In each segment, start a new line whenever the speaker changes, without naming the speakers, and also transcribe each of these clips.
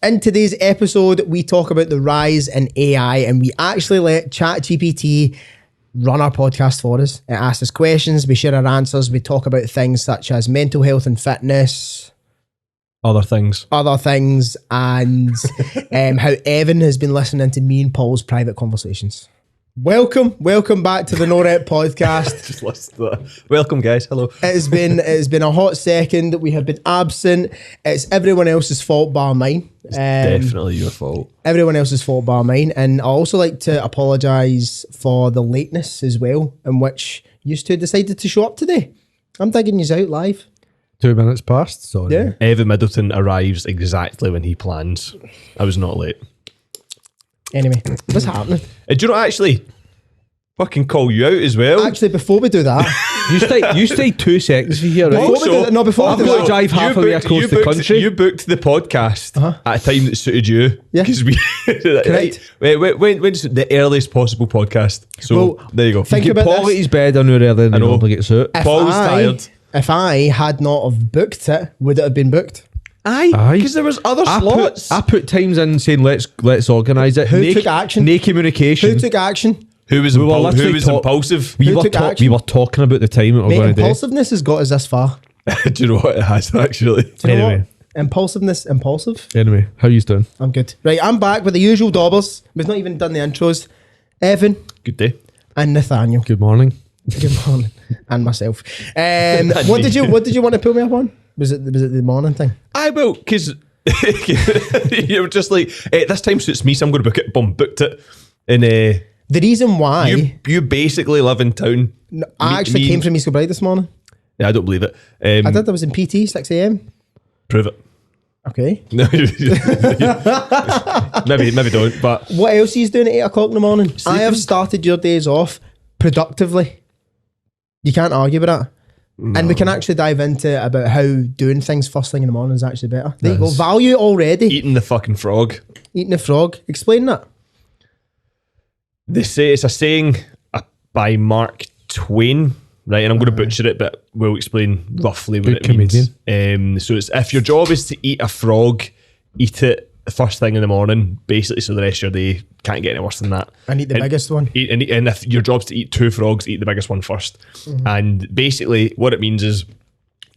In today's episode, we talk about the rise in AI, and we actually let ChatGPT run our podcast for us. It asks us questions, we share our answers, we talk about things such as mental health and fitness,
Other things,
and how Evan has been listening to me and Paul's private conversations. Welcome back to the No Rep podcast.
Just listen to that. Welcome, guys. Hello.
It has been a hot second. We have been absent. It's everyone else's fault bar mine.
Definitely your fault.
Everyone else's fault bar mine. And I also like to apologise for the lateness as well, in which you two decided to show up today. I'm digging you out live.
2 minutes past, sorry.
Yeah.
Evan Middleton arrives exactly when he plans. I was not late.
Anyway, what's happening?
Do you know what, actually fucking call you out as well?
Actually, before we do that,
You stay 2 seconds for here, right?
Before we do that- no, before
I've
we do
got
that-
to drive halfway across the country.
You booked the podcast at a time that suited you.
Yeah.
Because we
Correct.
When's the earliest possible podcast? So
Well,
there you go.
think
Get
about
Paul
this.
at his bed an hour earlier than
I know.
normally gets out.
Paul's tired.
If I had not have booked it, would it have been booked?
Aye,
Aye.
because there was other slots.
I put times in saying let's organise it.
Who took action?
No communication.
Who took action?
Who was,
We were literally
impulsive?
Who took action?
We were talking about the time that we're
Mate,
going to do.
impulsiveness has got us this far.
Do you know what it has actually?
Do you know
Anyway.
what? Impulsive.
Anyway, how you doing?
I'm good. Right, I'm back with the usual daubers. We've not even done the intros. Evan
Good day.
and Nathaniel.
Good morning.
Good morning. And myself. What did you want to pull me up on? Was it the morning thing?
I will, because you were just like, this time suits me, so I'm going to book it. Boom, booked it. And
The reason why
you basically live in town.
I actually came from East Kilbride this morning.
Yeah, I don't believe it.
I did. I was in PT 6 a.m.
Prove it.
Okay.
No, maybe don't. But
What else are you doing at 8 o'clock in the morning? I have started your days off productively. You can't argue with that. No. And we can actually dive into about how doing things first thing in the morning is actually better. There you go. Value already.
eating the fucking frog.
Eating a frog. Explain that.
They say it's a saying by Mark Twain, right? And I'm going to butcher it, but we'll explain roughly what
Good
it means. So it's, if your job is to eat a frog, eat it the first thing in the morning, basically, so the rest of your day can't get any worse than that.
And eat the biggest one.
And if your job's to eat 2 frogs, eat the biggest one first. Mm-hmm. And basically what it means is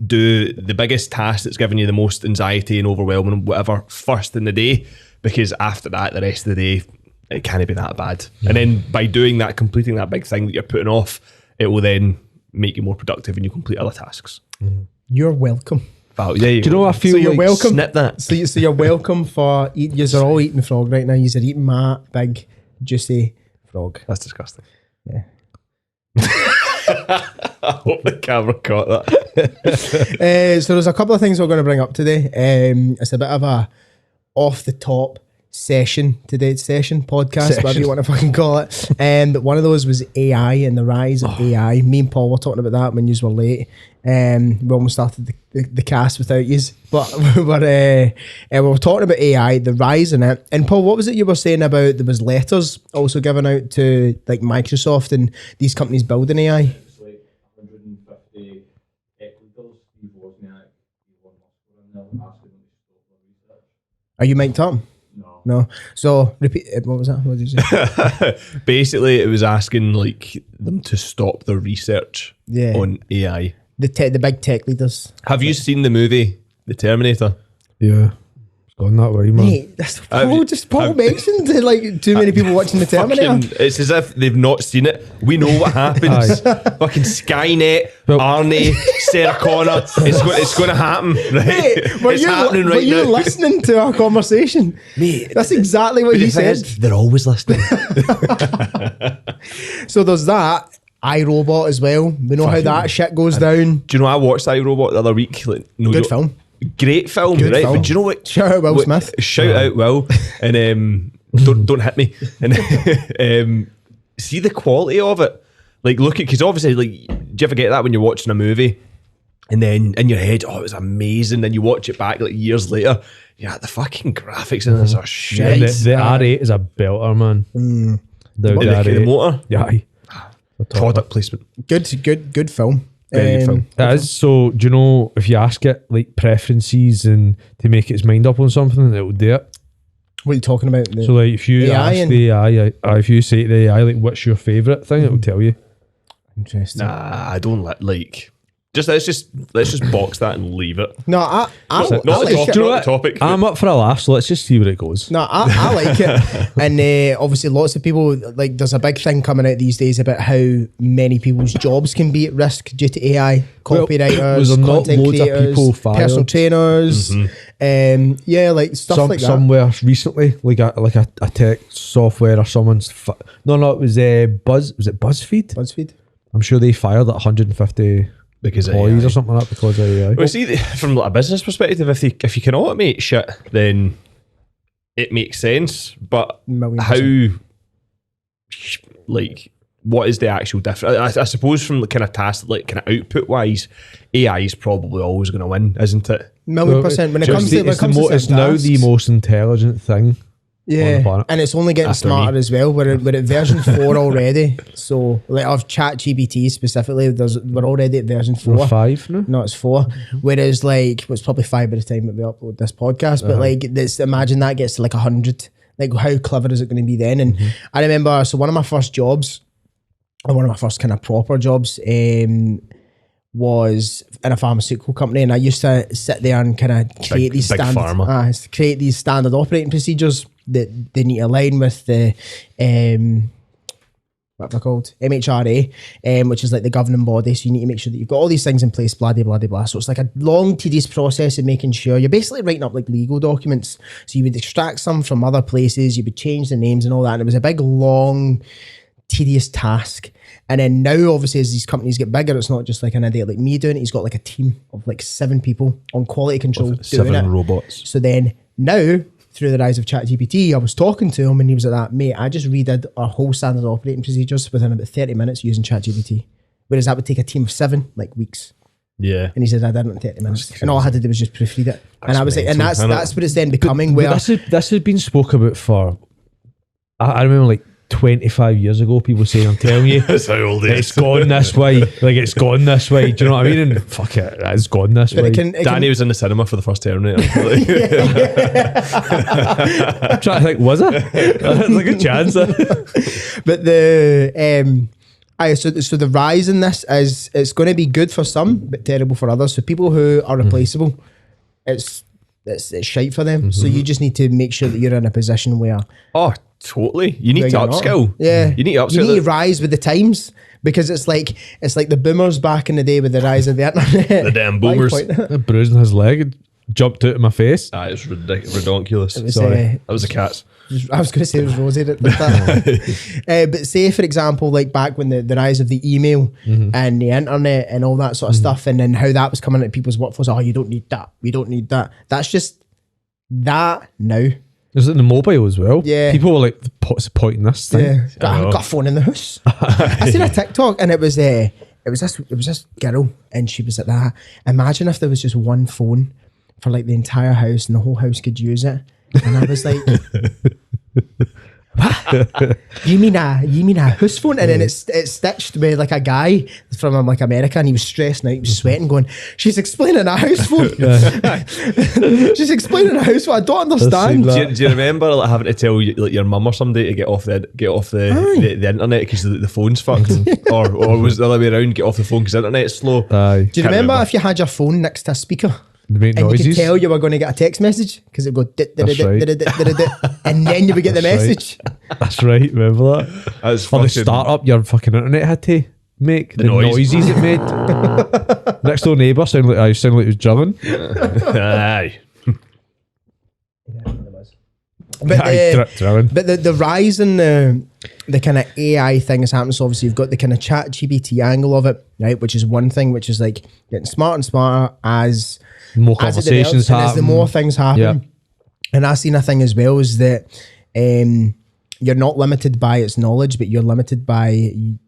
do the biggest task that's giving you the most anxiety and overwhelming, whatever, first in the day, because after that, the rest of the day, it can't be that bad. And then by doing that, completing that big thing that you're putting off, it will then make you more productive and you complete other tasks.
Mm-hmm.
You're welcome.
There you
Do you know what I feel
So you're
like?
welcome.
Snip that.
So you're welcome for eating. You're all eating frog right now. You're eating my big, juicy frog.
That's disgusting.
Yeah.
I hope the camera caught that.
So there's a couple of things we're going to bring up today. It's a bit of a off the top podcast, whatever you want to fucking call it. But one of those was AI and the rise of AI. Me and Paul were talking about that when you were late. We almost started the cast without yous, but we were talking about AI, the rise in it. And Paul, what was it you were saying about there was letters also given out to like Microsoft and these companies building AI?
It's like 150 tech leaders, Steve Wozniak, Elon Musk were in there asking them to stop their research.
Are you mic'd up? No. So repeat. What was that? What did you say?
Basically, it was asking like them to stop their research on AI.
The big tech leaders.
Have you seen the movie The Terminator?
Yeah. It's gone that way, man.
Mate, that's Paul mentioned like too many people watching the Terminator.
It's as if they've not seen it. We know what happens. Fucking Skynet, Arnie, Sarah Connor. It's going to happen. Right?
Mate,
It's happening right
were you
now.
listening to our conversation?
Mate,
That's exactly what
the
you
thing
said.
is, they're always listening.
So there's that. iRobot as well. We know how that shit goes down.
Do you know I watched iRobot the other week? Like,
Good film.
Great film,
Good
right?
film.
But do you know what?
Shout out Will Smith.
Shout out Will, and don't hit me. And see the quality of it. Like, look at, because obviously, like, do you ever get that when you're watching a movie, and then in your head, oh, it was amazing. Then you watch it back like years later, yeah, the fucking graphics in this are shit.
The R8 is a belter, man. The
The motor,
Yeah. aye.
product placement.
Good film.
Very good film.
It is. So, do you know, if you ask it like preferences and to make its mind up on something, it will do it.
What are you talking about?
So like if you
AI
ask
and-
the AI, if you say to the AI like what's your favourite thing, it will tell you.
Interesting.
Nah, I don't like. Let's just box that and leave it.
No, I
Not
like
the topic.
it.
Do you know
Not
what?
the topic.
I'm up for a laugh, so let's just see where it goes.
No, I like it. And obviously lots of people, like there's a big thing coming out these days about how many people's jobs can be at risk due to AI.
Was
Copywriters,
there not
content
loads of
creators,
people fired?
personal trainers, yeah, like stuff like that.
Somewhere recently, like a tech software or someone's. No, it was Buzz. Was it BuzzFeed?
BuzzFeed.
I'm sure they fired like 150
Because of
employees
AI.
or something like that because of AI.
Well, see, from like a business perspective, if you can automate shit, then it makes sense. But
$1,000,000%.
like, what is the actual difference? I suppose from the kind of task, like kind of output wise, AI is probably always going to win, isn't it?
$1,000,000%. When it comes to
it's now the most intelligent thing. on the
yeah,
planet.
and it's only getting
After
smarter
me.
as well. We're at version 4 already. So like of ChatGPT specifically, we're already at version 4.
We're 5 now.
No, it's 4. Whereas like it's probably 5 by the time that we upload this podcast. But like this, imagine that gets to like 100. Like how clever is it going to be then? And I remember, so one of my first jobs, or one of my first kind of proper jobs, was in a pharmaceutical company, and I used to sit there and kind of create these
big
standard,
pharma.
create these standard operating procedures that they need to align with the what they're called, MHRA, which is like the governing body. So you need to make sure that you've got all these things in place, blah, blah, blah, blah. So it's like a long, tedious process of making sure you're basically writing up like legal documents. So you would extract some from other places, you would change the names and all that. And it was a big, long, tedious task. And then now, obviously, as these companies get bigger, it's not just like an idiot like me doing it. He's got like a team of like 7 people on quality control doing
7
it.
robots.
So then now, through the rise of ChatGPT, I was talking to him and he was like that, mate, I just redid our whole standard operating procedures within about 30 minutes using ChatGPT. Whereas that would take a team of 7, like weeks.
Yeah.
And he said, I did it in 30 minutes. And all I had to do was just proofread it. And I was like, and
mental,
that's what it's then becoming,
But
where
this has been spoke about for. I remember like 25 years ago, people saying, "I'm telling you,
That's how old it
it's
is.
gone this way. Like it's gone this way." Do you know what I mean? And fuck it, it's gone this way.
Danny was in the cinema for the first Terminator.
I'm trying to think, was it? There's like a chance.
But the so the rise in this is it's going to be good for some but terrible for others. So people who are replaceable, it's shite for them. So you just need to make sure that you're in a position where
Oh, totally. You need
where
to
you're not.
upskill.
Yeah,
You need to upskill.
You need to rise with the times, because it's like the boomers back in the day with the rise of the internet.
The damn
My
boomers.
point.
Bruising his leg, it jumped out of my face.
It's redonkulous.
It was,
Sorry. That was a cat's.
I was going to say it was Rosie that did that. But say, for example, like back when the rise of the email and the internet and all that sort of stuff, and then how that was coming into people's workforce. Oh, you don't need that. We don't need that. That's just that now.
Is it in the mobile as well?
Yeah.
People were like, "What's the point in this thing?"
Yeah, got a phone in the house. I seen a TikTok and it was this girl and she was like that. Imagine if there was just one phone for like the entire house and the whole house could use it. And I was like, what? You mean a house phone? And then it's stitched with like a guy from like America, and he was stressed out, he was sweating, going, "She's explaining a house phone." She's explaining a house phone. I don't understand.
Do you remember like having to tell like your mum or somebody to get off the internet because the phone's fucked, or was it the other way around? Get off the phone because the internet's slow.
Aye.
Do you remember if you had your phone next to a speaker?
They make
And you
noises.
could tell you were going to get a text message because it would go
That's right.
and then you would get the
That's right.
message.
That's right. Remember that?
That's
Or the
fucking-
startup your fucking internet had to make the
noise.
noises it made. Next door neighbour sounded like it was drilling.
Aye.
But
Aye, drilling.
but the rise in the kind of AI thing has happened. So obviously you've got the kind of ChatGPT angle of it, right? Which is one thing, which is like getting smarter and smarter as
More
as it
conversations
develops, and as the
happen.
more things happen.
Yeah.
And I seen a thing as well is that you're not limited by its knowledge, but you're limited by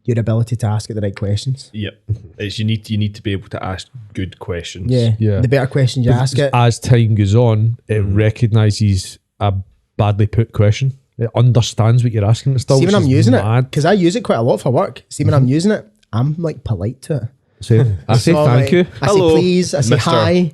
your ability to ask it the right questions.
Yep. It's you need to be able to ask good questions.
Yeah.
Yeah.
The better questions you ask it.
As time goes on, it recognises a badly put question. It understands what you're asking. It still,
See when
which
I'm
is
using it,
mad.
because I use it quite a lot for work. See when I'm using it, I'm like polite to it.
I say
So,
thank you.
I say
Hello,
please. I say
Mr.
hi.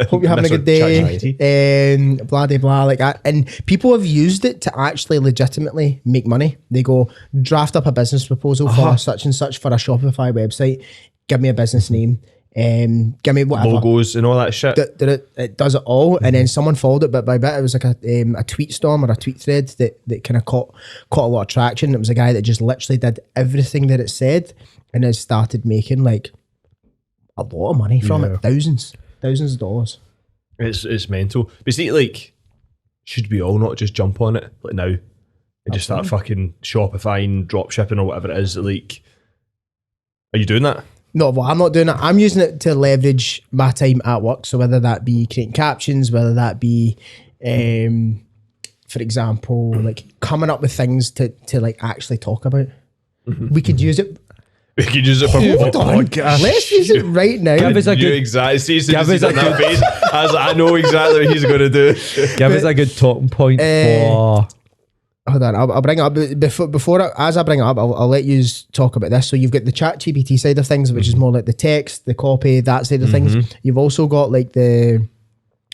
Hope you're having a good day.
ChatGPT.
Blah de blah like that. And people have used it to actually legitimately make money. They go draft up a business proposal for such and such for a Shopify website. Give me a business name. Give me whatever.
Logos and all that shit.
It does it all, and then someone followed it bit by bit. It was like a tweet storm or a tweet thread that kind of caught a lot of traction. It was a guy that just literally did everything that it said, and has started making like a lot of money from it, thousands of dollars.
It's mental. But see, like, should we all not just jump on it like now and just start fucking Shopifying, drop shipping or whatever it is? Like, are you doing that?
No, well, I'm not doing it. I'm using it to leverage my time at work. So whether that be creating captions, whether that be, for example, like coming up with things to like actually talk about. We could use it.
We could use it for
Hold on.
podcast.
Let's use it right now.
Give us a
You
good,
exactly. See,
give us a
that face. I was like, I know exactly what he's going to do.
give us a good talking point for.
Hold on, I'll bring it up as I bring it up. I'll let you talk about this. So you've got the ChatGPT side of things, which is more like the text, the copy, that side of things. You've also got like the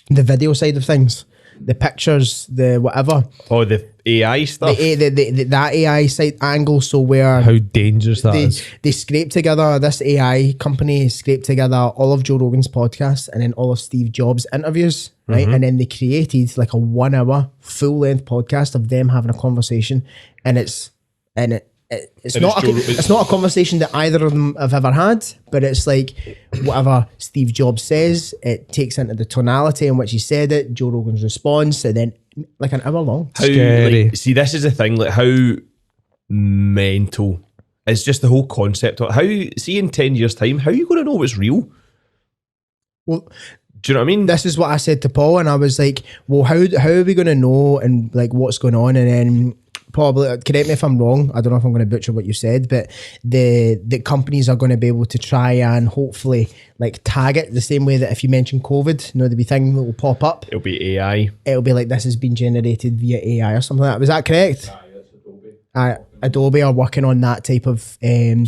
video side of things, the pictures, the whatever.
Oh, the AI stuff.
That AI side angle. So where
How dangerous that is.
they scrape together, this AI company scraped together all of Joe Rogan's podcasts and then all of Steve Jobs' interviews, right? And then they created like a 1 hour full length podcast of them having a conversation, and it's not it's not a conversation that either of them have ever had, but it's like whatever Steve Jobs says, it takes into the tonality in which he said it, Joe Rogan's response, and then like an hour long.
How,
Scary.
like, see, this is the thing. Like, how mental is just the whole concept of how. See, in 10 years' time, how are you going to know what's real?
Well,
do you know what I mean?
this is what I said to Paul, and I was like, well, how are we going to know and like what's going on? And then probably, correct me if I'm wrong, I don't know if I'm going to butcher what you said, but the companies are going to be able to try and hopefully like tag it the same way that if you mention COVID, there'll be thing that will pop up.
It'll be AI.
It'll be like this has been generated via AI or something like that. Was that correct?
That's Adobe.
Adobe are working on that type of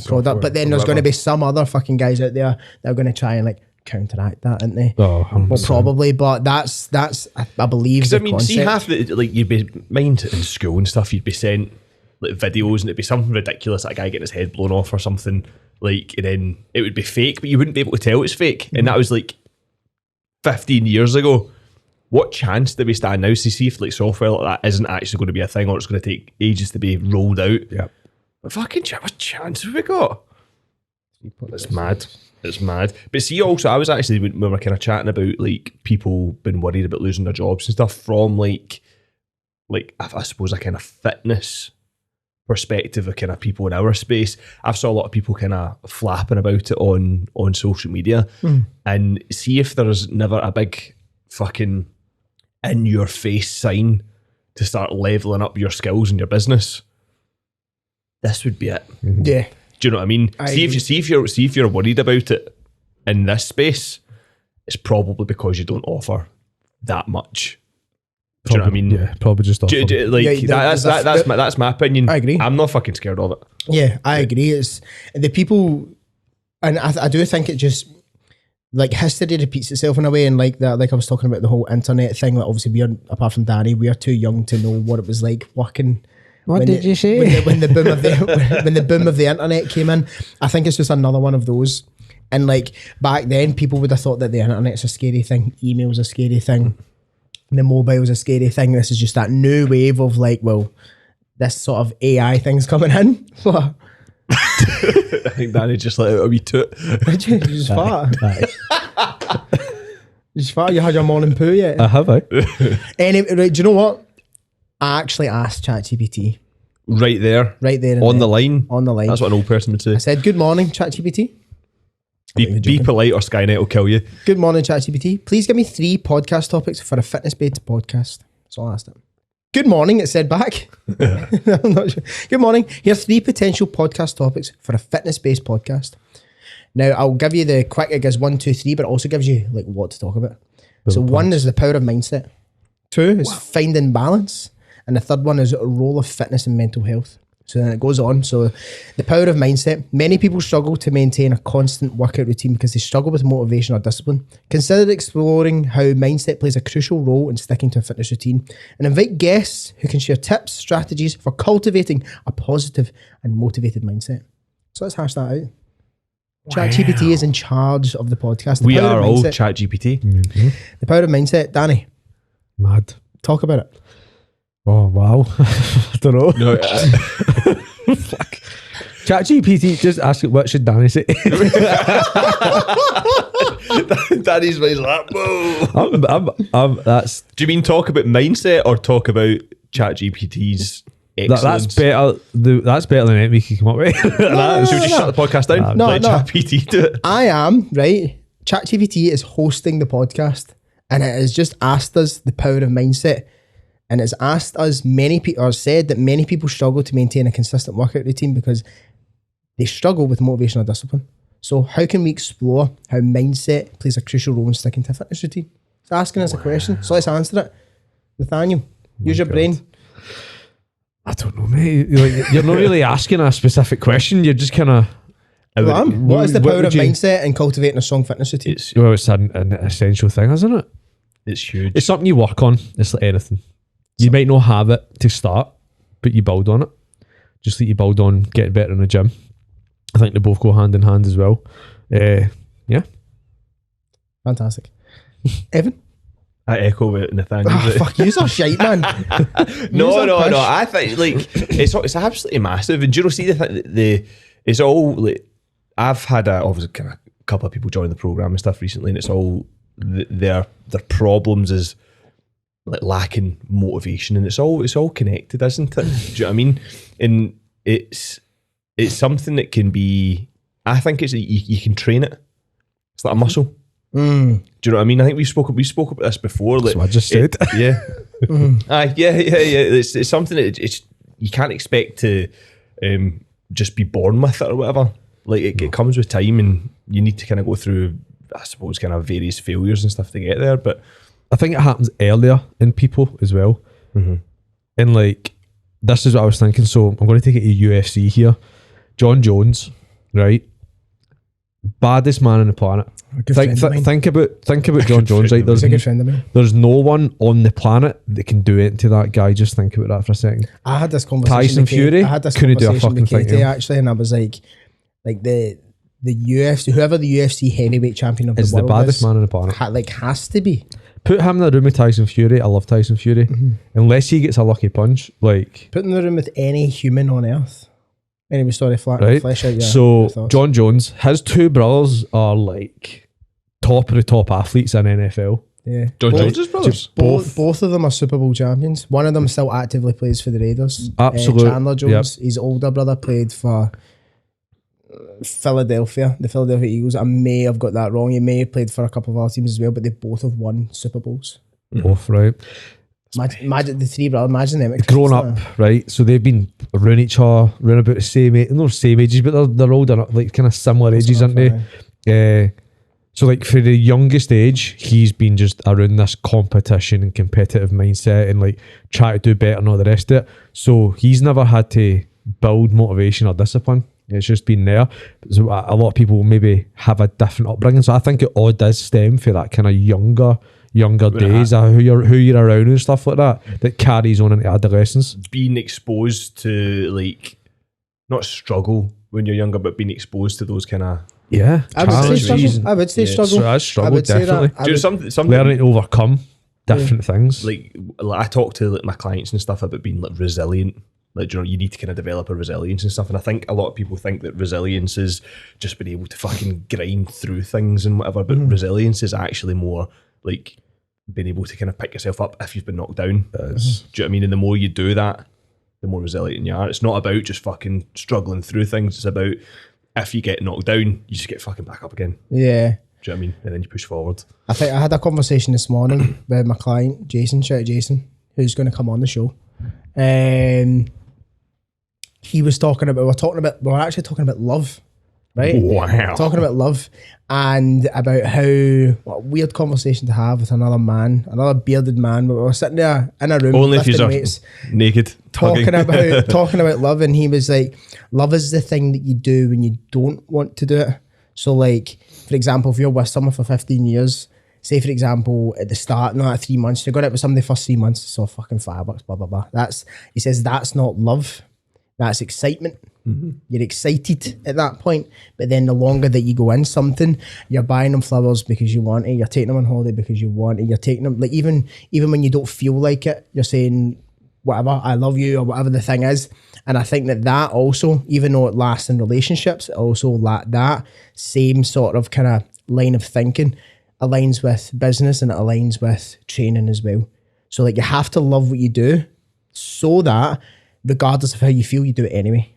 product, but then there's going to be some other fucking guys out there that are going to try and like counteract that, aren't they?
Oh,
well, probably, but that's I believe.
Because I mean, see, half the like you'd be mind in school and stuff, you'd be sent like videos, and it'd be something ridiculous, like a guy getting his head blown off or something, like, and then it would be fake, but you wouldn't be able to tell it's fake, and that was like 15 years ago. What chance do we stand now to see if like software like that isn't actually going to be a thing, or it's going to take ages to be rolled out?
Yeah.
But fucking what chance have we got? It's mad. It's mad. But see, also, I was actually, when we were kind of chatting about like people being worried about losing their jobs and stuff from like I suppose a kind of fitness perspective of kind of people in our space. I've saw a lot of people kind of flapping about it on social media, and see if there's never a big fucking in your face sign to start leveling up your skills in your business. This would be it.
Yeah.
Do you know what I mean? See if you're worried about it in this space, it's probably because you don't offer that much. Do you know what I mean?
Yeah, probably just offer.
That's my opinion.
I agree.
I'm not fucking scared of it.
Yeah, I agree. It's the people, and I do think it just like history repeats itself in a way, and like that, like I was talking about the whole internet thing. Like obviously, we're apart from Danny, we are too young to know what it was like working.
What did you say?
When the boom of the when the boom of the internet came in, I think it's just another one of those. And like back then, people would have thought that the internet's a scary thing, email's a scary thing, the mobile's a scary thing. This is just that new wave of like, well, this sort of AI thing's coming in. What?
I think Danny just let out a wee toot.
Did you just fart? You just fart? You had your morning poo yet?
Have I?
Anyway, right, do you know what? I actually asked ChatGPT.
Right there.
On
the line.
On the line.
That's what an old person would say.
I said, good morning, ChatGPT.
Be polite or Skynet will kill you.
Good morning, ChatGPT. Please give me 3 podcast topics for a fitness-based podcast. That's all I asked it. Good morning, it said back. I'm not sure. Good morning. Here are 3 potential podcast topics for a fitness-based podcast. Now, I'll give you the quick, I guess, 1, 2, 3, but it also gives you like what to talk about. So 1 is the power of mindset. 2 is finding balance. And the 3rd one is a role of fitness and mental health. So then it goes on. So the power of mindset. Many people struggle to maintain a constant workout routine because they struggle with motivation or discipline. Consider exploring how mindset plays a crucial role in sticking to a fitness routine, and invite guests who can share tips, strategies for cultivating a positive and motivated mindset. So let's hash that out. ChatGPT is in charge of the podcast. The
We
power
are
of
all
mindset.
ChatGPT.
The power of mindset. Danny,
Mad.
talk about it.
Oh wow. I don't know.
No,
ChatGPT, just ask it what should Danny say.
Danny's face like, whoa.
That's
Do you mean talk about mindset or talk about ChatGPT's excellence?
that's better. That's better than anything we can come up with.
Should we just shut the podcast down?
No,
Let
no.
ChatGPT do it.
I am, right? ChatGPT is hosting the podcast, and it has just asked us the power of mindset. And it's asked us, many people, or said that many people struggle to maintain a consistent workout routine because they struggle with motivation or discipline. So how can we explore how mindset plays a crucial role in sticking to a fitness routine? It's asking us a question. So let's answer it. Nathaniel, use your brain.
I don't know, mate. You're not really asking a specific question. You're just kind of.
What is the
what
power
would
of
you-
mindset in cultivating a strong fitness routine?
It's
An essential thing, isn't it?
huge.
It's something you work on. It's like anything. You might not have it to start, but you build on it. Just like you build on getting better in the gym. I think they both go hand in hand as well. Yeah.
Fantastic. Evan?
I echo what Nathaniel
Oh,
said.
fuck, you're shite, man.
No,
You're
no.
pish.
I think like it's absolutely massive. And do you know, see the it's all like I've had obviously kind of a couple of people join the program and stuff recently, and it's all their problems is like lacking motivation, and it's all connected, isn't it? Do you know what I mean? And it's something that can be. I think it's you can train it. It's like a muscle. Do you know what I mean? I think we spoke about this before. Like,
That's what I just said.
Yeah. Yeah. It's something that it's you can't expect to just be born with it or whatever. Like it comes with time, and you need to kind of go through, I suppose, kind of various failures and stuff to get there. But
I think it happens earlier in people as well. And like, this is what I was thinking. So I'm going to take it to UFC here. John Jones, right? Baddest man on the planet.
Good friend of mine.
Think about John Jones, right?
He's a good friend of mine.
There's no one on the planet that can do it to that guy. Just think about that for a second.
I had this conversation
Tyson
with Kate.
Fury
I had this
couldn't do a
conversation with
fucking thing,
Katie
yeah.
actually, and I was like the UFC, whoever the UFC heavyweight champion of
Is
the
the
world
baddest
is,
man on the planet.
has to be.
Put him in the room with Tyson Fury. I love Tyson Fury. Unless he gets a lucky punch, like,
Put in the room with any human on earth. Anyway, sorry,
right?
flesh out your
So
thoughts.
John Jones, his two brothers are like top of the top athletes in NFL.
Yeah.
John
Both-
Jones's brothers.
Both of them are Super Bowl champions. One of them still actively plays for the Raiders.
Absolute-
Chandler Jones, his older brother, played for Philadelphia, the Philadelphia Eagles. I may have got that wrong. He may have played for a couple of other teams as well, but they both have won Super Bowls.
Both, right?
Imagine the three brothers. Imagine them.
Grown up, right? So they've been around each other, around about the same age, not same ages, but they're older, like kind of similar ages, aren't they? So like for the youngest age, he's been just around this competition and competitive mindset and like try to do better and all the rest of it. So he's never had to build motivation or discipline. It's just been there. So a lot of people will maybe have a different upbringing. So I think it all does stem for that kind of younger days, who you're around and stuff like that carries on into adolescence.
Being exposed to like not struggle when you're younger, but being exposed to those kind of
I would say
challenges.
struggle. I would say
Yeah,
struggle.
So that's struggle,
I would say
definitely.
that. I
do
would-
something
Learning to overcome different things.
like I talk to like my clients and stuff about being like resilient. Like, you know, you need to kind of develop a resilience and stuff. And I think a lot of people think that resilience is just being able to fucking grind through things and whatever. But resilience is actually more like being able to kind of pick yourself up if you've been knocked down. Do you know what I mean? And the more you do that, the more resilient you are. It's not about just fucking struggling through things. It's about if you get knocked down, you just get fucking back up again.
Yeah.
Do you know what I mean? And then you push forward.
I think I had a conversation this morning with my client, Jason. Shout out Jason, who's going to come on the show. He was talking about, we were actually talking about love. right?
Wow.
Talking about love and about how what a weird conversation to have with another man, another bearded man. We were sitting there in a room,
Only if
lifting
you're
weights,
naked.
talking
hugging.
about talking about love, and he was like, love is the thing that you do when you don't want to do it. So like, for example, if you're with someone for 15 years, say for example at the start, not at 3 months, you're going out with somebody for 3 months, so fucking $5, blah blah blah. He says that's not love, that's excitement. You're excited at that point, but then the longer that you go in something, you're buying them flowers because you want it, you're taking them on holiday because you want it, you're taking them, like even when you don't feel like it, you're saying whatever, I love you, or whatever the thing is. And I think that also, even though it lasts in relationships, it also that same sort of kind of line of thinking aligns with business, and it aligns with training as well. So like, you have to love what you do so that regardless of how you feel, you do it anyway.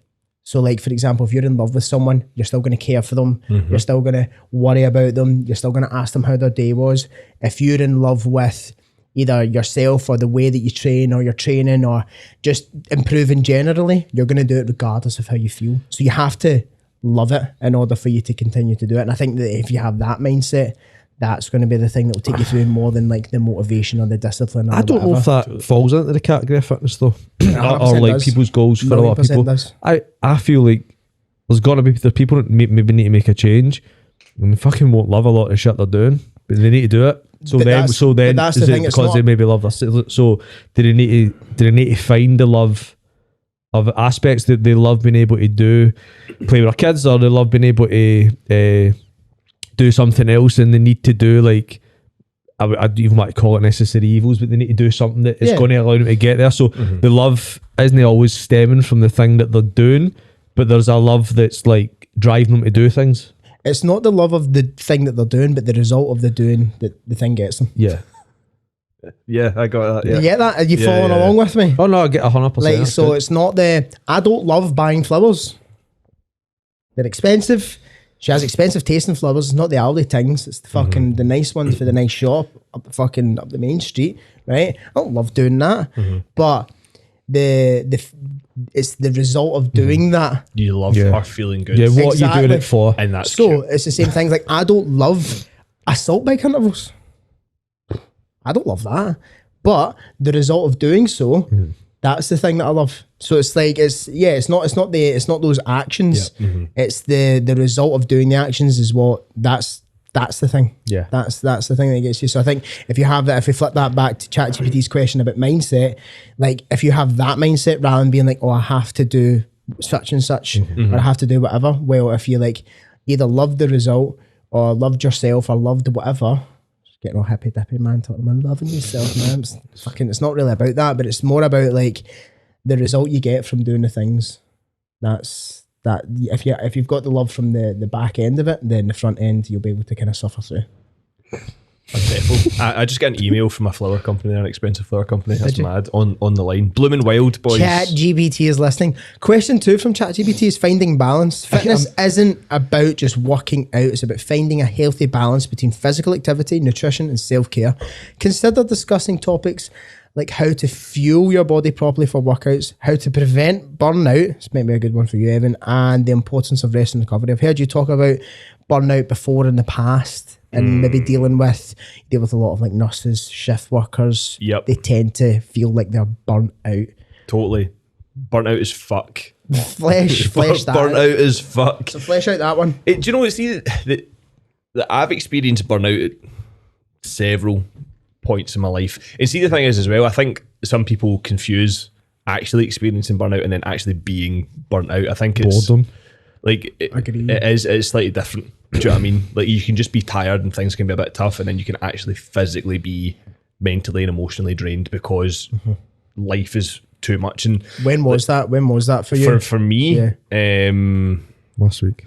So like, for example, if you're in love with someone, you're still going to care for them. You're still going to worry about them. You're still going to ask them how their day was. If you're in love with either yourself or the way that you train or your training or just improving generally, you're going to do it regardless of how you feel. So you have to love it in order for you to continue to do it. And I think that if you have that mindset, that's going to be the thing that will take you through more than like the motivation or the discipline. Or
I don't know if that falls into the category of fitness though, or like
does.
people's goals for a lot of
90%
people.
does.
I feel like there's got to be people that maybe need to make a change, and they fucking won't love a lot of shit they're doing, but they need to do it. So
But
then
that's
is
the
it
thing, it's
because
not-
they maybe love this? So do they need to find the love of aspects that they love being able to do, play with their kids, or they love being able to do something else, and they need to do like, I'd even want to call it necessary evils, but they need to do something that is going to allow them to get there. So the love isn't always stemming from the thing that they're doing, but there's a love that's like driving them to do things.
It's not the love of the thing that they're doing, but the result of the doing that the thing gets them.
Yeah.
Yeah, I got that.
You
Yeah.
get that? Are you
Yeah,
following
yeah.
along with me?
Oh no, I get 100%.
Like,
That's
so
good.
it's not I don't love buying flowers. They're expensive. She has expensive taste in flowers. It's not the Aldi things. It's the fucking the nice ones for the nice shop up the main street, right? I don't love doing that, but it's the result of doing that.
You love
Yeah.
her feeling good.
Yeah, what you
Exactly.
doing it for?
And that's
So
cute.
it's the same thing. Like, I don't love assault bike intervals. I don't love that, but the result of doing so, that's the thing that I love. So it's like it's not those actions. It's the result of doing the actions is what that's the thing.
Yeah.
That's the thing that gets you. So I think if you have that, if we flip that back to ChatGPT's question about mindset, like if you have that mindset rather than being like, oh, I have to do such and such or I have to do whatever. Well, if you like either loved the result or loved yourself or loved whatever, just getting all hippy dippy, man, talking about loving yourself, man. It's not really about that, but it's more about like the result you get from doing the things. That's that. If you've got the love from the back end of it, then the front end you'll be able to kind of suffer through.
That's definitely. I just got an email from a flower company, an expensive flower company. That's
Did you?
mad. On the line. Blooming Wild, boys.
ChatGPT is listening. Question 2 from ChatGPT is finding balance. Fitness isn't about just working out. It's about finding a healthy balance between physical activity, nutrition, and self-care. Consider discussing topics like how to fuel your body properly for workouts, how to prevent burnout. This might be a good one for you, Evan, and the importance of rest and recovery. I've heard you talk about burnout before in the past, and maybe deal with a lot of like nurses, shift workers.
Yep.
They tend to feel like they're burnt out.
Totally. Burnt out as fuck.
Flesh that.
Burnt out as fuck.
So flesh out that one.
Do you know, it's that I've experienced burnout at several points in my life. And see, the thing is as well, I think some people confuse actually experiencing burnout and then actually being burnt out. I think it's
Boredom.
like
Agreed.
it's slightly different. Do you know what I mean? Like, you can just be tired and things can be a bit tough, and then you can actually physically be mentally and emotionally drained because life is too much. And
When was that? When was that for you?
for me,
Last week.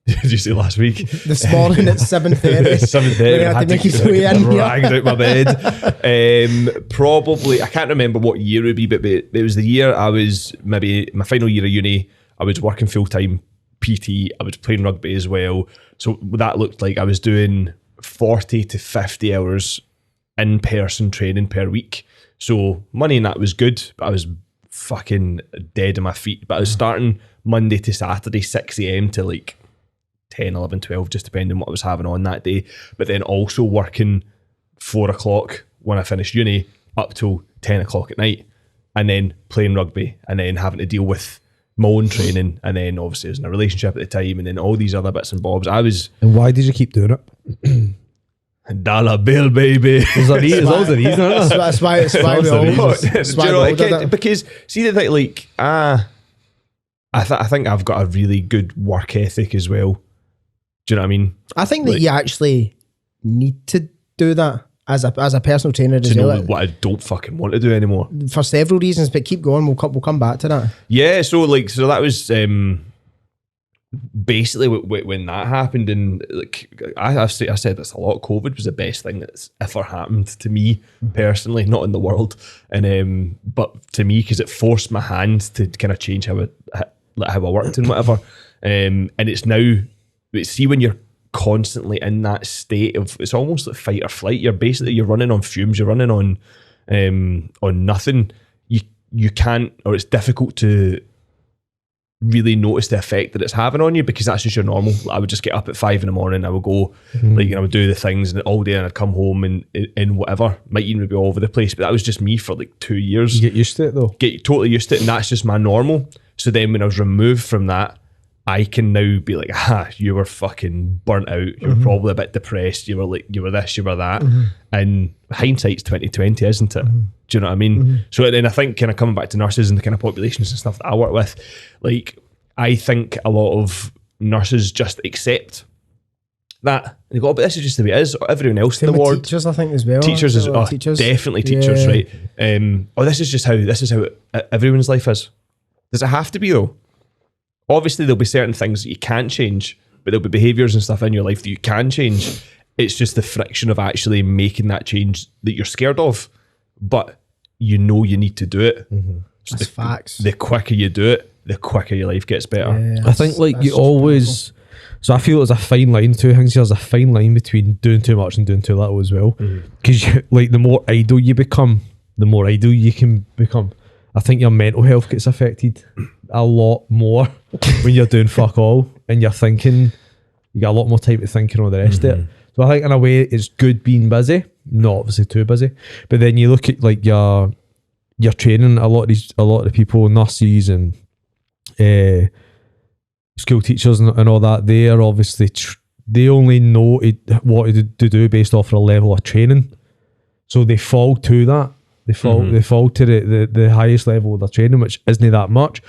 did you say last week?
This morning at 7:30.
7:30.
When you had to make his way in here.
dragged out my bed. Probably, I can't remember what year it would be, but it was the year I was maybe my final year of uni. I was working full time PT. I was playing rugby as well. So that looked like I was doing 40 to 50 hours in person training per week. So money in that was good, but I was fucking dead on my feet. But I was starting Monday to Saturday, 6 a.m. to like 10, 11, 12, just depending on what I was having on that day. But then also working 4 o'clock when I finished uni up till 10 o'clock at night, and then playing rugby, and then having to deal with my own training, and then obviously I was in a relationship at the time, and then all these other bits and bobs.
And why did you keep doing it?
dollar bill, baby.
There's always a reason, isn't there?
That's why we all did it.
Because see the thing, like, I think I've got a really good work ethic as well. Do you know what I mean?
I think that you actually need to do that as a personal trainer as
To know
well.
what I don't fucking want to do anymore.
For several reasons, but keep going. We'll come back to that.
Yeah, so that was basically when that happened, and like I said this a lot. COVID was the best thing that's ever happened to me personally, not in the world, and but to me, because it forced my hand to kind of change how I worked and whatever. And it's now, see, when you're constantly in that state of, it's almost like fight or flight. You're running on fumes. You're running on nothing. You can't, or it's difficult to really notice the effect that it's having on you, because that's just your normal. I would just get up at 5 a.m. I would go I would do the things and all day, and I'd come home and whatever, might even be all over the place, but that was just me for like 2 years.
You get used to it though.
Get totally used to it, and that's just my normal. So then when I was removed from that, I can now be like, you were fucking burnt out. You were probably a bit depressed. You were this, you were that. And hindsight's 2020, isn't it? Do you know what I mean? So then I think kind of coming back to nurses and the kind of populations and stuff that I work with, like, I think a lot of nurses just accept that. They go, but this is just the way it is. Everyone else in the ward.
Teachers, I think, as well.
Teachers is definitely teachers, right? This is how everyone's life is. Does it have to be though? Obviously, there'll be certain things that you can't change, but there'll be behaviours and stuff in your life that you can change. It's just the friction of actually making that change that you're scared of, but you know you need to do it. So
That's facts.
The quicker you do it, the quicker your life gets better.
Yeah,
I think like you always, so I feel there's a fine line, two things. There's a fine line between doing too much and doing too little as well. Because like the more idle you become, the more idle you can become. I think your mental health gets affected a lot more when you're doing fuck all and you're thinking, you got a lot more time to think and all the rest of it. So I think in a way it's good being busy, not obviously too busy. But then you look at like your training, a lot of the people, nurses and school teachers and all that, they are obviously they only know what to do based off of a level of training. So they fall to that. They fall to the highest level of their training, which isn't that much.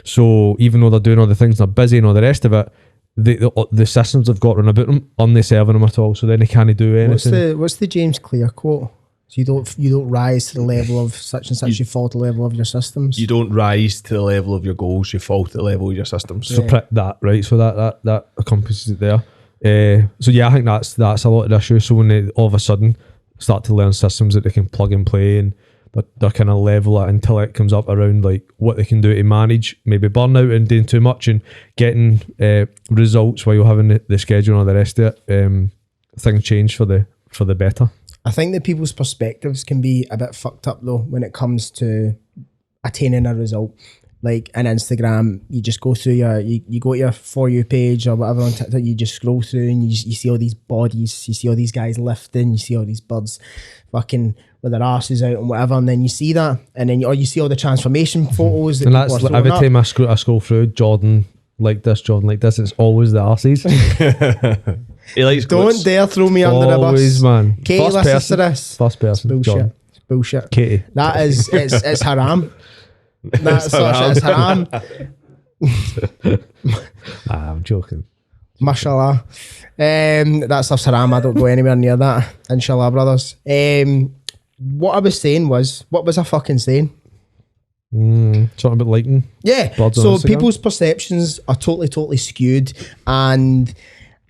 So even though they're doing all the things, they're busy and all the rest of it, the systems have got run about them, aren't they serving them at all? So then they can't do anything.
What's the James Clear quote? So you don't rise to the level of such and such, you fall to the level of your systems.
You don't rise to the level of your goals, you fall to the level of your systems.
So that, right? So that encompasses it there. So yeah, I think that's a lot of the issue. So when they all of a sudden start to learn systems that they can plug and play, and their kind of level of intellect comes up around like what they can do to manage maybe burnout and doing too much and getting results while you're having the schedule and all the rest of it, things change for the better.
I think that people's perspectives can be a bit fucked up though when it comes to attaining a result. Like on Instagram, you just go through you go to your For You page or whatever on TikTok, you just scroll through and you see all these bodies, you see all these guys lifting, you see all these birds fucking with their asses out and whatever, and then you see that, and then you see all the transformation photos that
and
people
that's
are
every
throwing
time
up.
I scroll through Jordan like this, it's always the arses.
He likes
Don't
glutes.
dare throw me under the bus.
Always, man.
Katie
First
listens
person.
to this.
First person.
Bullshit.
Jordan.
It's bullshit.
Katie.
That is, it's haram. That sort of shit is haram.
I'm joking.
Mashallah. That stuff's haram. I don't go anywhere near that. Inshallah, brothers. What I was saying was, what was I fucking saying?
Something about liking.
Yeah.
Birds on
So
Instagram.
people's perceptions are totally skewed, and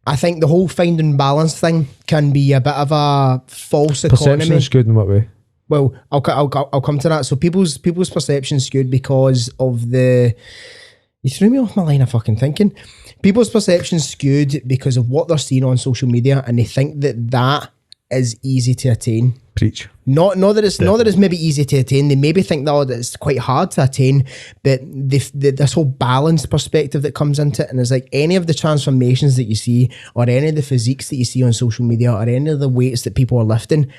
I think the whole finding balance thing can be a bit of a false
Perception
economy.
is good in what way?
Well, I'll come to that. So people's perception skewed because of the. You threw me off my line of fucking thinking. People's perception skewed because of what they're seeing on social media, and they think that is easy to attain.
Preach.
Not that it's maybe easy to attain. They maybe think that it's quite hard to attain, but this whole balanced perspective that comes into it, and it's like any of the transformations that you see, or any of the physiques that you see on social media, or any of the weights that people are lifting,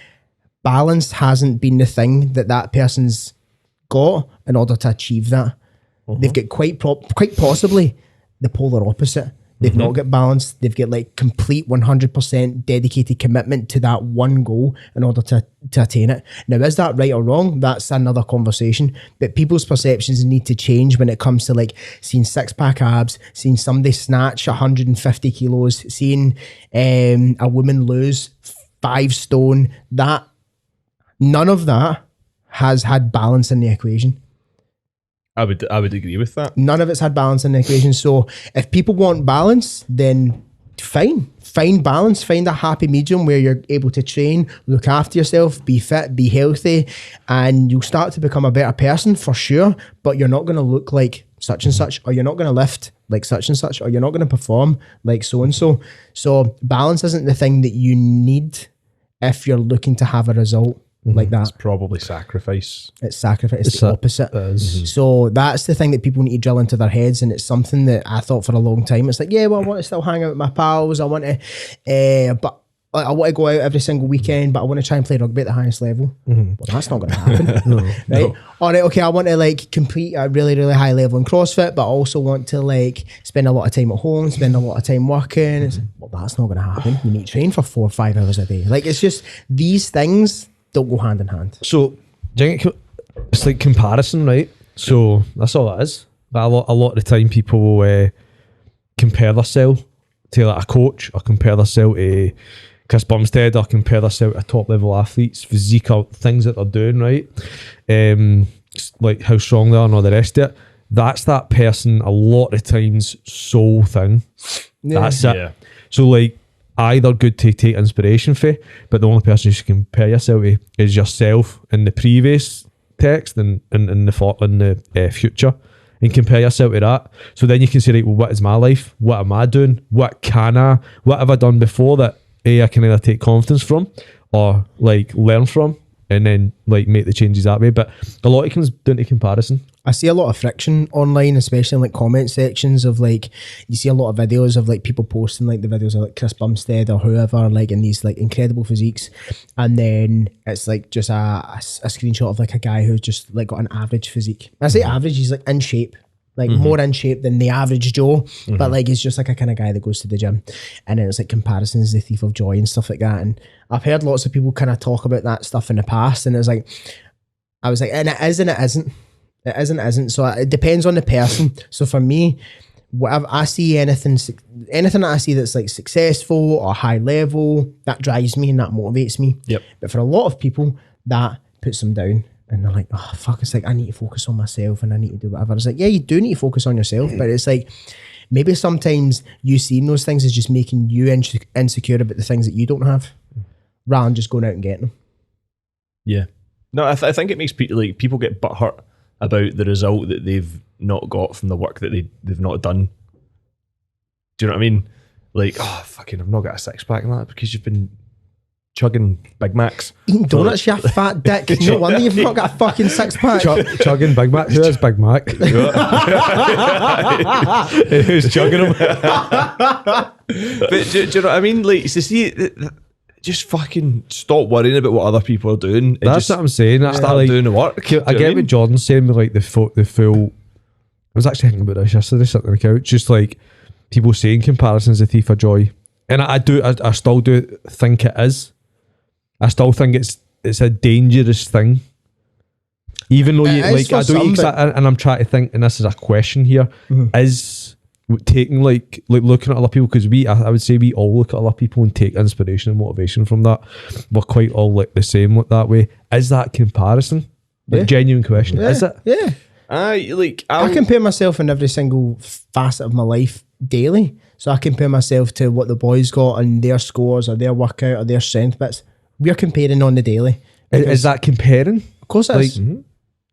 balance hasn't been the thing that person's got in order to achieve that. They've got quite possibly the polar opposite. They've not got balance. They've got like complete 100% dedicated commitment to that one goal in order to attain it. Now, is that right or wrong? That's another conversation. But people's perceptions need to change when it comes to like seeing 6-pack abs, seeing somebody snatch 150 kilos, seeing a woman lose 5 stone. That none of that has had balance in the equation.
I would agree with that.
None of it's had balance in the equation. So if people want balance, then fine. Find balance. Find a happy medium where you're able to train, look after yourself, be fit, be healthy, and you'll start to become a better person for sure. But you're not going to look like such and such, or you're not going to lift like such and such, or you're not going to perform like so and so. So balance isn't the thing that you need if you're looking to have a result like that.
It's probably sacrifice.
It's sacrifice. It's the opposite. So that's the thing that people need to drill into their heads, and it's something that I thought for a long time. It's like, yeah, well, I want to still hang out with my pals. I want to, but I want to go out every single weekend, but I want to try and play rugby at the highest level. Well, that's not going to happen, right? No. All right, okay, I want to like compete at a really, really high level in CrossFit, but I also want to like spend a lot of time at home, spend a lot of time working. It's like, well, that's not going to happen. You need to train for 4 or 5 hours a day. Like, it's just these things don't go hand in hand.
So, it's like comparison, right? So that's all it is. But a lot of the time, people will compare themselves to like a coach, or compare themselves to Chris Bumstead, or compare themselves to top level athletes, physical things that they're doing, right? Like how strong they are and all the rest of it. That's that person a lot of times soul thing.
Yeah.
That's it.
Yeah.
So like, either good to take inspiration for, but the only person you should compare yourself to is yourself in the previous text and in the future, and compare yourself to that. So then you can say, right, well, what is my life? What am I doing? What have I done before that I can either take confidence from or like learn from, and then like make the changes that way. But a lot of it comes down to comparison.
I see a lot of friction online, especially in like comment sections of like, you see a lot of videos of like people posting like the videos of like Chris Bumstead or whoever, like in these like incredible physiques, and then it's like just a screenshot of like a guy who's just like got an average physique. When I say average, he's like in shape, like more in shape than the average Joe, but like he's just like a kind of guy that goes to the gym. And then it's like comparisons, the thief of joy and stuff like that. And I've heard lots of people kind of talk about that stuff in the past, and it's like, I was like, and it is and it isn't. It is and it isn't. So it depends on the person. So for me, whatever I see, anything that I see that's like successful or high level, that drives me and that motivates me.
Yep.
But for a lot of people, that puts them down, and they're like, oh fuck, it's like I need to focus on myself and I need to do whatever. It's like, yeah, you do need to focus on yourself, but it's like maybe sometimes you seeing those things is just making you insecure about the things that you don't have, rather than just going out and getting them.
Yeah. No, I think it makes people get butthurt about the result that they've not got from the work that they've not done. Do you know what I mean? Like, oh, fucking, I've not got a 6-pack and that because you've been chugging Big Macs.
Eating donuts, you fat dick. No wonder you've not got a fucking 6-pack.
Chugging Big Mac. Who is Big Mac? Who's chugging them?
But do you know what I mean? Like, so see, just fucking stop worrying about what other people are doing. And
That's
just
what I'm saying.
start doing the work.
I get what Jordan's saying with like the full. I was actually thinking about this yesterday, sitting on the couch, just like people saying comparison's a thief of joy, and I still do think it is. I still think it's a dangerous thing. Even though you like, I don't, and I'm trying to think, and this is a question here: is taking like looking at other people, because I would say we all look at other people and take inspiration and motivation from that. We're quite all like the same like that way. Is that comparison? Like, genuine question.
Yeah.
Is it?
Yeah. I compare myself in every single facet of my life daily. So I compare myself to what the boys got and their scores or their workout or their strength bits. We're comparing on the daily.
Is that comparing?
Of course it is.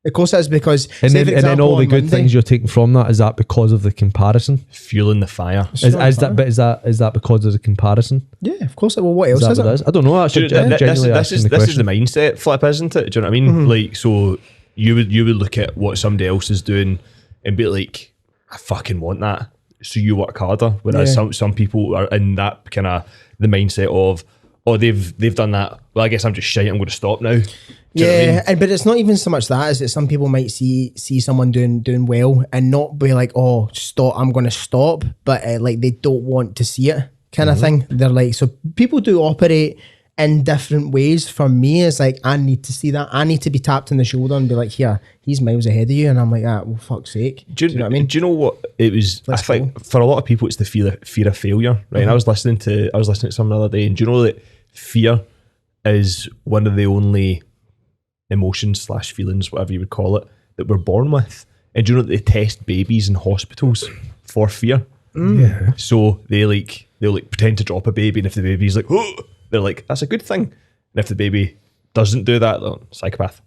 Of course, that's because.
And
say,
then,
for
and then
example,
all the
on
good
Monday-
things you're taking from that, is that because of the comparison?
Fueling the fire.
It's
Is,
not
is
fair.
that but is that because of the comparison?
Yeah, of course. Well, what
Is
else
that
is
what it
it?
is? I don't know. Actually,
Do you know,
genuinely
this
asking
is
the
this is the
question.
mindset flip, isn't it? Do you know what I mean? Like, so you would look at what somebody else is doing and be like, I fucking want that. So you work harder. Whereas
Yeah.
some people are in that kind of the mindset of, oh, they've done that. Well, I guess I'm just shite. I'm going to stop now. Do you know what I
Yeah,
mean?
and but it's not even so much that, is that some people might see someone doing well and not be like, oh, stop, I'm going to stop, but like they don't want to see it kind of thing. They're like, so people do operate in different ways. For me, it's like, I need to see that. I need to be tapped on the shoulder and be like, here, he's miles ahead of you, and I'm like, well, fuck's sake.
Do you know what I mean? Do you know what it was?
Let's
I think for a lot of people, it's the fear of failure, right? And I was listening to something the other day, and do you know that fear is one of the only emotions / feelings, whatever you would call it, that we're born with? And do you know that they test babies in hospitals for fear?
Yeah.
So they'll pretend to drop a baby, and if the baby's like, oh, they're like, that's a good thing. And if the baby doesn't do that, they're psychopath.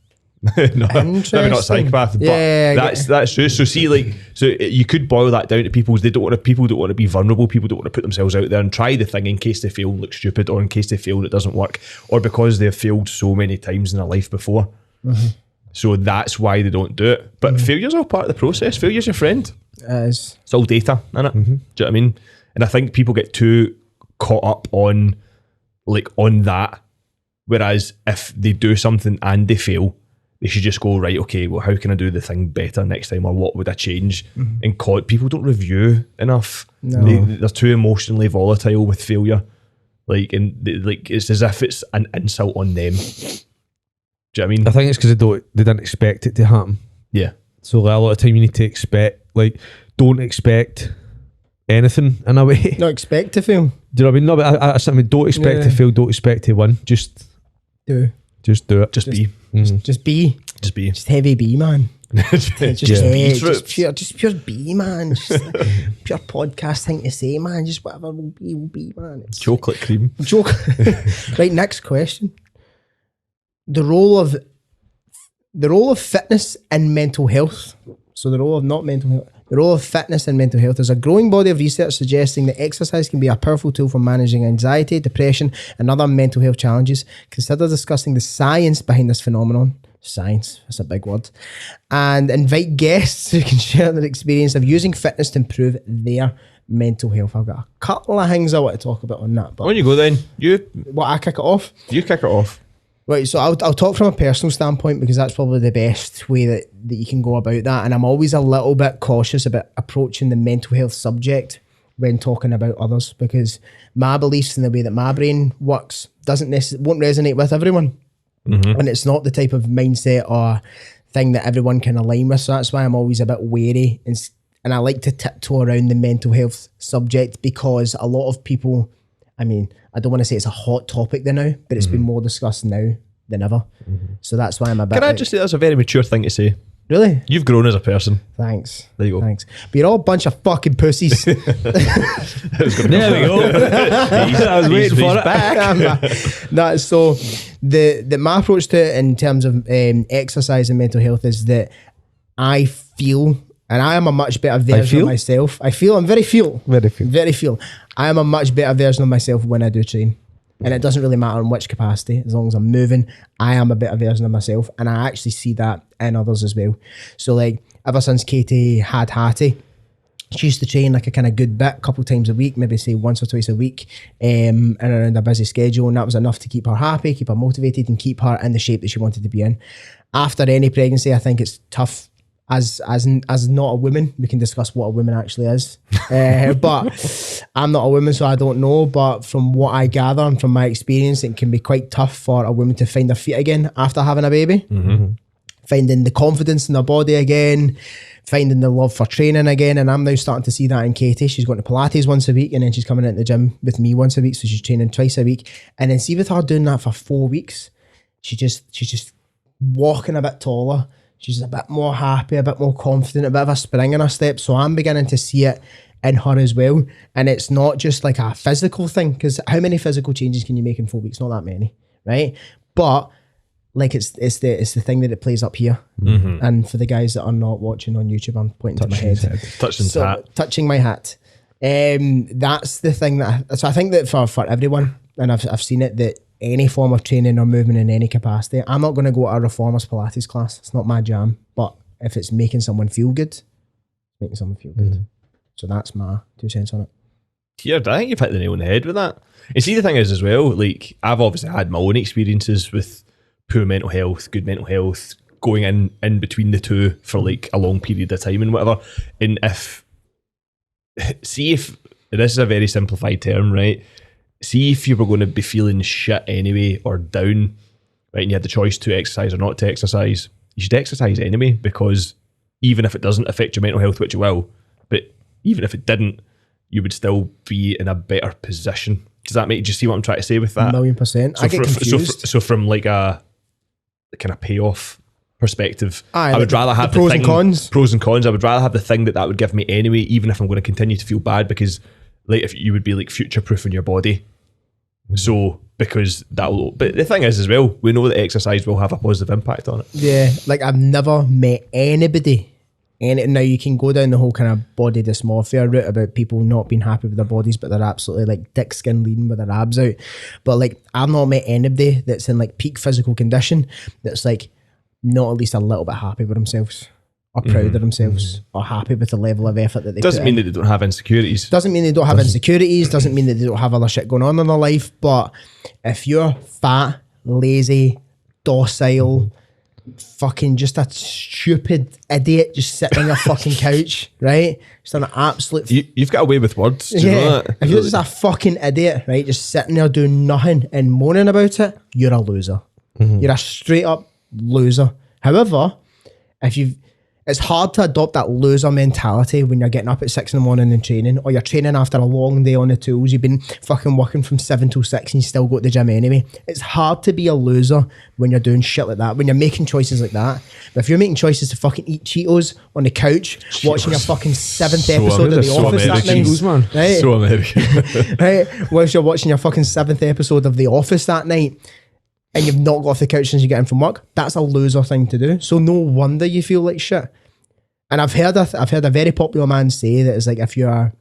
No, maybe not
Interesting.
psychopath, but
Yeah, I
that's true. So see, like, so you could boil that down to people don't want to be vulnerable. People don't want to put themselves out there and try the thing in case they fail and look stupid, or in case they fail and it doesn't work, or because they've failed so many times in their life before. So that's why they don't do it. But failure's all part of the process. Failure's your friend.
It's
It's all data, isn't it? Do you know what I mean? And I think people get too caught up on that. Whereas if they do something and they fail, they should just go, right, okay, well, how can I do the thing better next time, or what would I change? And people don't review enough.
No.
They're too emotionally volatile with failure. It's as if it's an insult on them. Do you know what I mean?
I think it's because they didn't expect it to happen.
Yeah.
So like, a lot of time you need to expect, like, don't expect anything in a way.
not expect to fail.
Do you know what I mean? No, but I mean, don't expect to
Yeah.
fail, don't expect to win. Just do it.
Just be.
Just be.
Just be.
Just heavy B, man. Just,
Yeah.
just pure B, man. Just like, pure podcast thing to say, man. Just whatever will be, man. It's
Chocolate cream.
joke. Right, next question. The role of fitness and mental health. So the role of not mental health. The role of fitness and mental health. There's a growing body of research suggesting that exercise can be a powerful tool for managing anxiety, depression, and other mental health challenges. Consider discussing the science behind this phenomenon. Science, that's a big word. And invite guests who can share their experience of using fitness to improve their mental health. I've got a couple of things I want to talk about on that. But
On you go then. You
I kick it off?
kick it off.
Right, so I'll talk from a personal standpoint because that's probably the best way that you can go about that. And I'm always a little bit cautious about approaching the mental health subject when talking about others, because my beliefs and the way that my brain works won't resonate with everyone. And it's not the type of mindset or thing that everyone can align with. So that's why I'm always a bit wary and I like to tiptoe around the mental health subject, because a lot of people, I mean, I don't want to say it's a hot topic now, but it's been more discussed now than ever. So that's why I'm a bit
Can I
like,
just say that's a very mature thing to say?
really?
You've grown as a person.
Thanks.
There you go.
Thanks. But you're all a bunch of fucking pussies.
There we go. I was waiting for it.
No, so my approach to it in terms of exercise and mental health is that I feel, and I am a much better version of myself. I'm very feel. I am a much better version of myself when I do train. And it doesn't really matter in which capacity, as long as I'm moving, I am a better version of myself. And I actually see that in others as well. So like, ever since Katie had Hattie, she used to train like a kind of good bit, a couple times a week, maybe say once or twice a week, and around a busy schedule. And that was enough to keep her happy, keep her motivated, and keep her in the shape that she wanted to be in. After any pregnancy, I think it's tough. As not a woman, we can discuss what a woman actually is. But I'm not a woman, so I don't know. But from what I gather and from my experience, it can be quite tough for a woman to find her feet again after having a baby. Finding the confidence in her body again, finding the love for training again. And I'm now starting to see that in Katie. She's going to Pilates once a week, and then she's coming into the gym with me once a week. So she's training twice a week. And then see with her doing that for 4 weeks, she's just walking a bit taller. She's a bit more happy, a bit more confident, a bit of a spring in her step. So I'm beginning to see it in her as well. And it's not just like a physical thing, because how many physical changes can you make in 4 weeks? Not that many, right? But like it's the thing that it plays up here. And for the guys that are not watching on YouTube, I'm pointing to my head.
Touching his hat.
Touching my hat. That's the thing so I think that for everyone, and I've seen it, that any form of training or movement in any capacity, I'm not going to go to a reformers Pilates class. It's not my jam. But if it's making someone feel good, making someone feel good. So that's my 2 cents on it.
Yeah, I think you've hit the nail on the head with that. And see, the thing is as well, like I've obviously had my own experiences with poor mental health, good mental health, going in between the two for like a long period of time and whatever. And if this is a very simplified term, right? See if you were going to be feeling shit anyway or down, right? And you had the choice to exercise or not to exercise. You should exercise anyway, because even if it doesn't affect your mental health, which it will, but even if it didn't, you would still be in a better position. Does that make you see what I'm trying to say with that?
1,000,000%.
So
I get confused.
So from like a kind of payoff perspective, I would
like
rather have
the pros and cons.
Pros and cons. I would rather have the thing that would give me anyway, even if I'm going to continue to feel bad, because like if you would be like future proofing your body. So because but the thing is as well, we know that exercise will have a positive impact on it.
Yeah, like I've never met anybody. And now you can go down the whole kind of body dysmorphia route about people not being happy with their bodies, but they're absolutely like dick skin lean with their abs out. But like I've not met anybody that's in like peak physical condition that's like not at least a little bit happy with themselves or proud of themselves or happy with the level of effort that they
Doesn't
put
mean
in.
that they don't have insecurities.
Doesn't mean they don't have insecurities, doesn't mean that they don't have other shit going on in their life. But if you're fat, lazy, docile, fucking just a stupid idiot just sitting on a fucking couch, right? Just an absolute...
You've got a way with words. Do you know that?
If you're just a fucking idiot, right, just sitting there doing nothing and moaning about it, you're a loser. You're a straight up loser. However, it's hard to adopt that loser mentality when you're getting up at 6 a.m. and training, or you're training after a long day on the tools. You've been fucking working from 7 till 6 and you still go to the gym anyway. It's hard to be a loser when you're doing shit like that, when you're making choices like that. But if you're making choices to fucking eat Cheetos on the couch, watching your fucking 7th episode of The Office that night, right?
So American.
Right? Whilst you're watching your fucking 7th episode of The Office that night, and you've not got off the couch since you get in from work, that's a loser thing to do. So no wonder you feel like shit. And I've heard a very popular man say that it's like, if you're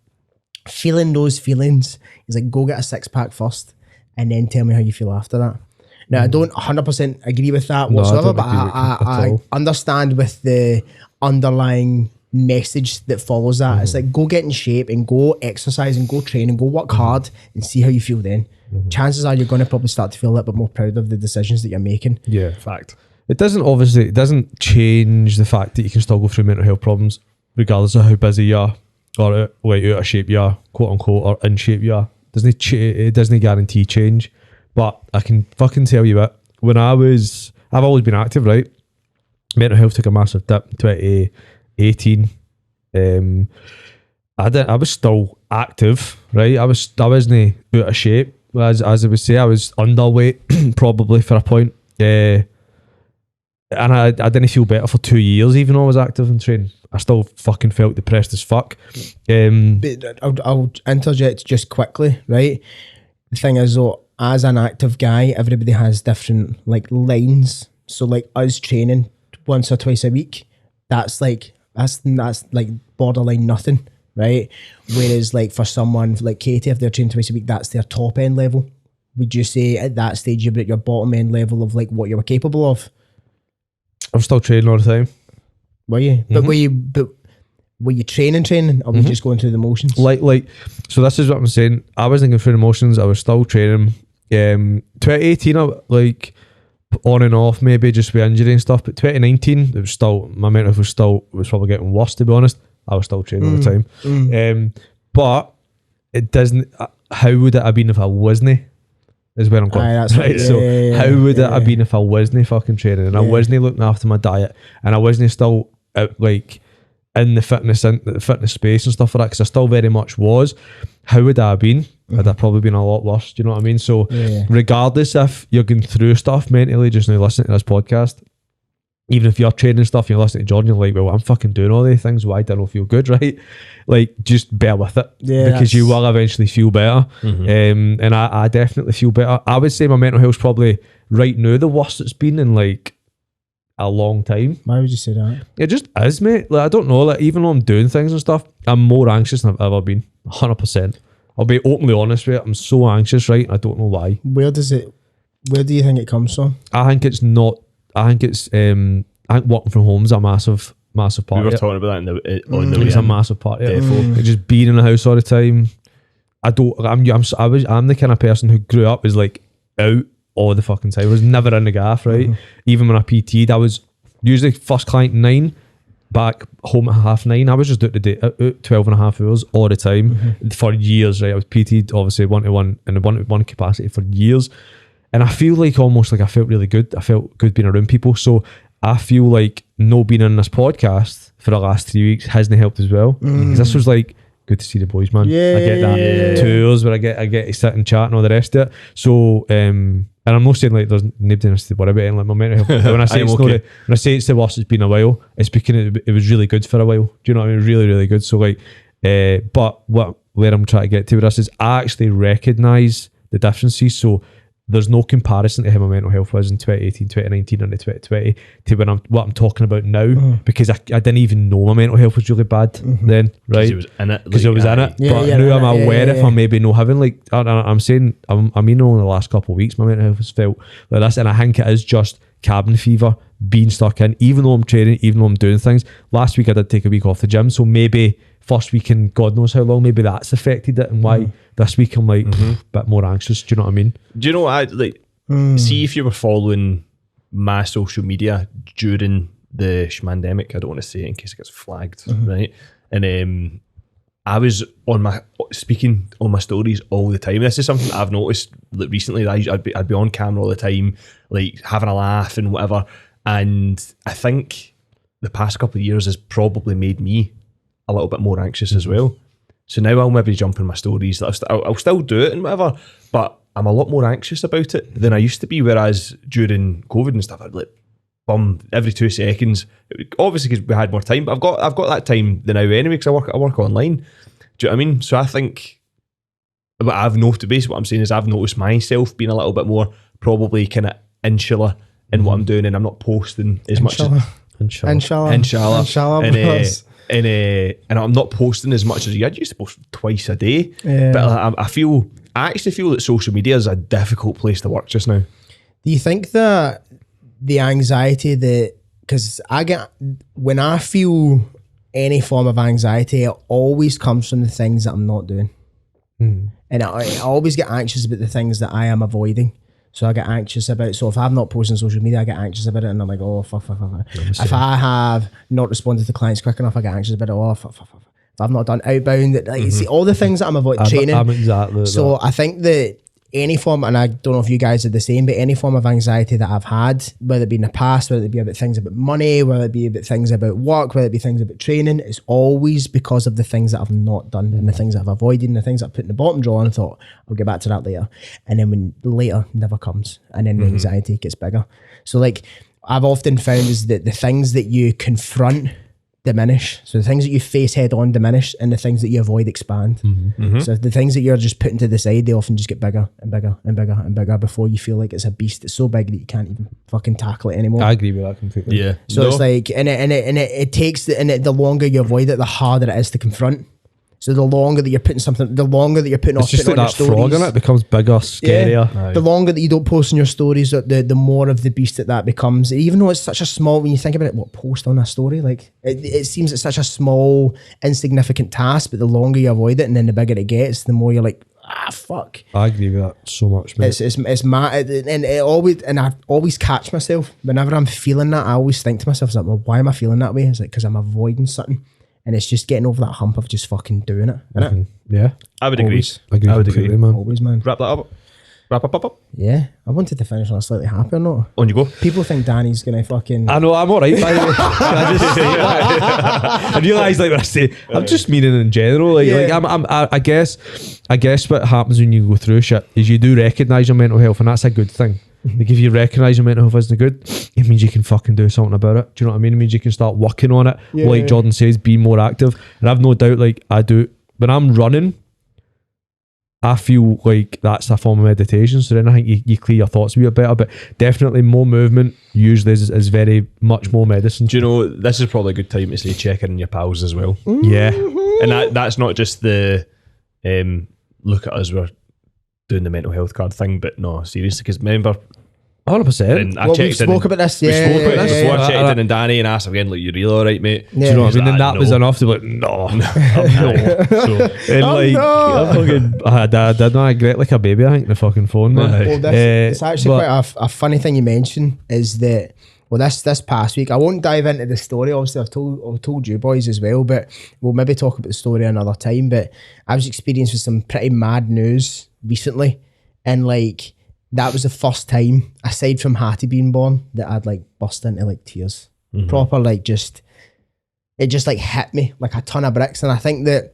feeling those feelings, he's like, go get a 6-pack first and then tell me how you feel after that. Now, I don't 100% agree with that whatsoever, but I understand with the underlying message that follows that. It's like, go get in shape and go exercise and go train and go work hard and see how you feel then. Chances are you're going to probably start to feel a little bit more proud of the decisions that you're making.
Yeah.
Fact.
It doesn't change the fact that you can still go through mental health problems regardless of how busy you are or out of shape you are, quote unquote, or in shape you are. It doesn't guarantee change. But I can fucking tell you what, I've always been active, right? Mental health took a massive dip in 2018. I was still active, right? I wasn't out of shape. As I would say, I was underweight probably for a point. And I didn't feel better for 2 years, even though I was active in training. I still fucking felt depressed as fuck.
But I'll interject just quickly, right? The thing is, though, as an active guy, everybody has different like lines. So like us training once or twice a week, that's like borderline nothing, right? Whereas like for someone like Katie, if they're training twice a week, that's their top end level. Would you say at that stage you're at your bottom end level of like what you were capable of?
I'm still training all the time.
Were you? But were you training, or were you just going through the motions?
Like, so this is what I'm saying. I wasn't going through the motions. I was still training. 2018, like on and off, maybe just with injury and stuff. But 2019, it was still, my mental health was probably getting worse. To be honest, I was still training all the time. But it doesn't. How would it have been if I wasn't? Is where I'm going.
That's
right. So how would it have been if I wasn't fucking training and I wasn't looking after my diet and I wasn't still like in the fitness space and stuff like that, because I still very much was. How would that have been? I'd have probably been a lot worse. Do you know what I mean? So regardless if you're going through stuff mentally, just now listening to this podcast, even if you're training stuff, you're listening to Jordan, you're like, well, I'm fucking doing all these things. Why do I not feel good, right? Like, just bear with it.
Yeah,
because you will eventually feel better. And I definitely feel better. I would say my mental health's probably right now the worst it's been in like a long time.
Why would you say that?
It just is, mate. Like, I don't know. Like, even though I'm doing things and stuff, I'm more anxious than I've ever been. 100%. I'll be openly honest with you. I'm so anxious, right? I don't know why.
Where do you think it comes from?
I think it's I think working from home is a massive part
We were
of it.
talking about that on the way
It's a
in.
massive part of it.
Defo.
Like, just being in the house all the time. I'm the kind of person who grew up is like out all the fucking time. I was never in the gaff, right? Even when I PT'd, I was usually first client 9, back home at 9:30. I was just out the day, out 12 and a half hours all the time for years, right? I was PT'd obviously 1-to-1 in a 1-to-1 capacity for years. And I feel like almost like I felt really good. I felt good being around people. So I feel like no being on this podcast for the last 3 weeks hasn't helped as well. Because this was like, good to see the boys, man.
Yeah,
I get that.
yeah.
2 hours where I get to sit and chat and all the rest of it. So, and I'm not saying like there's nobody else to worry about it, like my mental health. When I say it's
okay.
when I say it's the worst it's been a while, it's because it was really good for a while. Do you know what I mean? Really, really good. So like, but where I'm trying to get to with this is I actually recognise the differences. So there's no comparison to how my mental health was in 2018, 2019 and 2020 to what I'm talking about now, because I didn't even know my mental health was really bad then, right?
Because it was in it.
Because I was in it.
Yeah,
But
yeah,
now I'm
yeah,
aware
yeah,
if
yeah.
I'm maybe not having like, I'm saying, I mean only the last couple of weeks my mental health has felt like this, and I think it is just cabin fever, being stuck in, even though I'm training, even though I'm doing things. Last week I did take a week off the gym, so maybe first week in God knows how long, maybe that's affected it, and why this week I'm like a bit more anxious. Do you know what I mean?
Do you know what I like? See if you were following my social media during the schmandemic. I don't want to say it in case it gets flagged, right? And I was speaking on my stories all the time. This is something I've noticed like recently. I'd be on camera all the time, like having a laugh and whatever. And I think the past couple of years has probably made me a little bit more anxious as well. So now I'll maybe jump in my stories. I'll still do it and whatever, but I'm a lot more anxious about it than I used to be. Whereas during COVID and stuff, I'd like every 2 seconds. Obviously, because we had more time, but I've got that time now anyway because I work online. Do you know what I mean? So I think what I've noticed, basically what I'm saying is I've noticed myself being a little bit more probably kind of insular in what I'm doing, and I'm not posting as much.
Inshallah.
And I'm not posting as much as I used to post twice a day.
Yeah.
But I actually feel that social media is a difficult place to work just now.
Do you think that the anxiety because when I feel any form of anxiety, it always comes from the things that I'm not doing. And I always get anxious about the things that I am avoiding. So I get anxious about, so if I'm not posting social media, I get anxious about it, and I'm like, oh, fuck. If I have not responded to clients quick enough, I get anxious about it, oh, fuck. If I've not done outbound, like, you see, all the things that I'm avoiding, training.
I'm exactly
So
that.
I think that any form, and I don't know if you guys are the same, but any form of anxiety that I've had, whether it be in the past, whether it be about things about money, whether it be about things about work, whether it be things about training, it's always because of the things that I've not done and the things that I've avoided and the things that I've put in the bottom drawer and thought, I'll get back to that later. And then when later never comes, and then the anxiety gets bigger. So like I've often found is that the things that you confront diminish. So the things that you face head on diminish, and the things that you avoid expand. So the things that you're just putting to the side, they often just get bigger and bigger and bigger and bigger before you feel like it's a beast that's so big that you can't even fucking tackle it anymore.
I agree with that completely.
Yeah.
So it's like, and it takes, the longer you avoid it, the harder it is to confront. So the longer that you're putting
It's
off
just
putting
like
on
that
your
frog in
stories,
it becomes bigger, scarier.
Aye.
the longer that you don't post on your stories, the more of the beast that becomes. Even though it's such a small, when you think about it, what, post on a story? Like it seems it's such a small, insignificant task, but the longer you avoid it and then the bigger it gets, the more you're like, fuck.
I agree with that so much, mate.
It's mad, and I always catch myself whenever I'm feeling that. I always think to myself, like, well, why am I feeling that way? It's like because I'm avoiding something. And it's just getting over that hump of just fucking doing it, innit?
Yeah.
I would agree.
Always.
I agree completely, man.
Always, man.
Wrap that up. Wrap up.
Yeah. I wanted to finish on a slightly happier note.
On you go.
People think Danny's gonna fucking...
I know, I'm alright, by the way. Can I just say that? I realise, like, when I say, I'm just meaning in general. Like,
Yeah.
I guess what happens when you go through shit is you do recognise your mental health, and that's a good thing. Like if you recognise your mental health isn't good, it means you can fucking do something about it. Do you know what I mean? It means you can start working on it.
Yeah,
Like
yeah.
Jordan says, be more active. And I've no doubt, like I do when I'm running, I feel like that's a form of meditation. So then I think you clear your thoughts a bit better. But definitely more movement usually is very much more medicine.
Do you know, this is probably a good time to say check in on your pals as well.
Yeah.
And that's not just the look at us, we're doing the mental health card thing, but no, seriously, because remember,
100%.
and I
Well, we
checked in.
spoke about this.
We
Yeah,
spoke about this
yeah,
before.
yeah.
I checked in and Danny and asked him again, like, you real alright, mate?
Yeah.
Do you know what I
He's
mean?
like,
And that was
no.
enough to be like, no.
No.
And like,
no.
I fucking, I did not regret like a baby, I think, the fucking phone, man.
Aye.
Well, it's actually
but-
quite a funny thing you mention is that, well, this past week, I won't dive into the story. Obviously, I've told you boys as well, but we'll maybe talk about the story another time. But I was experienced with some pretty mad news recently, and like that was the first time, aside from Hattie being born, that I'd like burst into like tears. Proper like it just like hit me like a ton of bricks. And I think that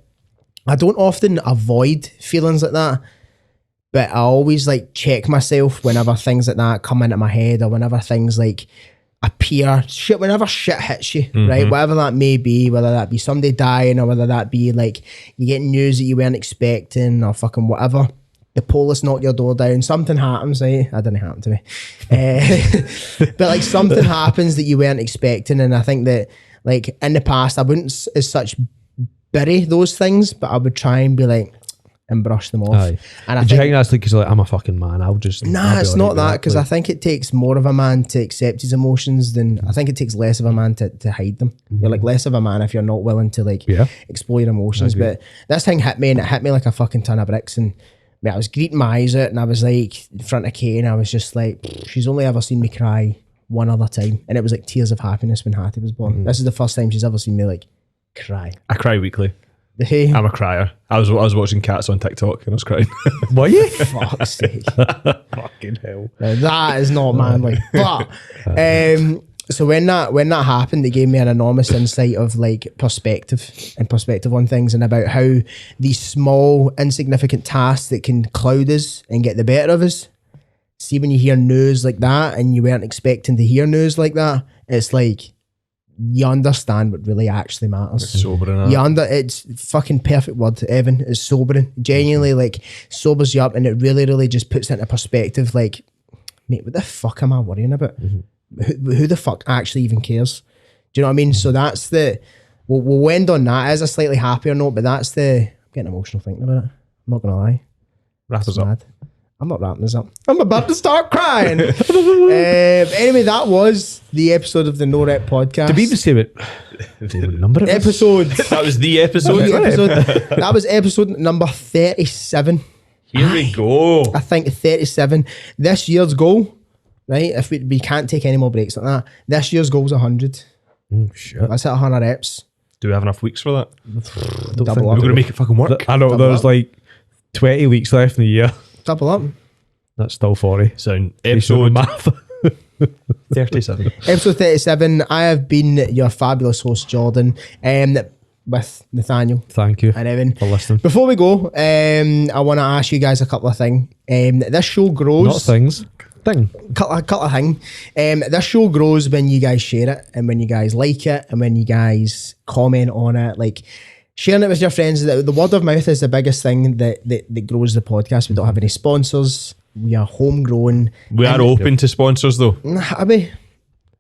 I don't often avoid feelings like that, but I always like check myself whenever things like that come into my head, or whenever things like appear, whenever shit hits you, right? Whatever that may be, whether that be somebody dying, or whether that be like you get news that you weren't expecting, or fucking whatever. The police knock your door down, something happens, right? That didn't happen to me. But like something happens that you weren't expecting. And I think that like in the past, I wouldn't as such bury those things, but I would try and be like, and brush them off.
Aye.
And I
Do you
think,
think that's like, because like, I'm a fucking man, I'll just...
nah,
I'll be
it's
alright
not
with
that, because I
like-
think it takes more of a man to accept his emotions than, I think it takes less of a man to hide them. You're like less of a man if you're not willing to like
Yeah.
explore your emotions. But this thing hit me, and it hit me like a fucking ton of bricks. And mate, I was greeting my eyes out, and I was like in front of Kay, and I was just like, she's only ever seen me cry one other time, and it was like tears of happiness when Hattie was born. This is the first time she's ever seen me like cry.
I cry weekly.
Hey,
I'm a crier. I was watching cats on TikTok and I was crying.
What you?
fuck's sake.
Fucking hell.
Now, that is not manly. But so when that happened, it gave me an enormous insight of like perspective on things, and about how these small insignificant tasks that can cloud us and get the better of us. See, when you hear news like that and you weren't expecting to hear news like that, it's like you understand what really actually matters.
Sobering.
It's fucking perfect word, Evan. It's sobering. Genuinely like sobers you up, and it really, really just puts it into perspective. Like, mate, what the fuck am I worrying about? Who the fuck actually even cares? Do you know what I mean? So that's we'll end on that as a slightly happier note, but I'm getting emotional thinking about it. I'm not gonna lie.
Wrap us
It's
up.
mad. I'm not wrapping this up. I'm about to start crying. Anyway, that was the episode of the No Rep podcast.
Did we even say it? Number of
episode?
That was the episode.
The episode. That was episode number 37.
Here we go.
I think 37. This year's goal, right? If we can't take any more breaks like that, this year's goal is 100.
Oh, shit.
Let's hit 100 reps.
Do we have enough weeks for that?
Double
We're
up.
going to make it fucking work.
I know
Double
there's
up.
like 20 weeks left in the year.
Double up.
That's still 40.
Sound.
Episode
Episode
math.
37.
Episode 37. I have been your fabulous host, Jordan, with Nathaniel
Thank you
and Evan.
for listening.
Before we go, I want to ask you guys a couple of things. This show grows.
Not things. Thing.
Couple of things. This show grows when you guys share it, and when you guys like it, and when you guys comment on it. Like, sharing it with your friends. The word of mouth is the biggest thing that grows the podcast. We don't have any sponsors. We are homegrown.
We are open to sponsors though.
I mean,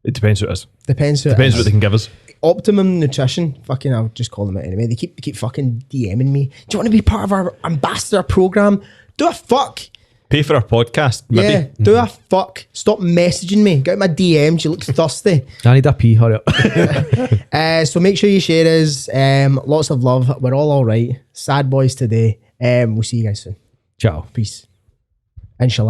It depends who it is.
depends who it
Depends
is.
what they can give us.
Optimum Nutrition. Fucking, I'll just call them out anyway. They keep fucking DMing me. Do you want to be part of our ambassador program? Do a fuck.
Pay for our podcast, maybe.
Yeah, do a fuck. Stop messaging me. Get out my DMs. You look thirsty.
I need a pee, hurry up.
So make sure you share us. Lots of love. We're all right. Sad boys today. We'll see you guys soon.
Ciao.
Peace. Inshallah.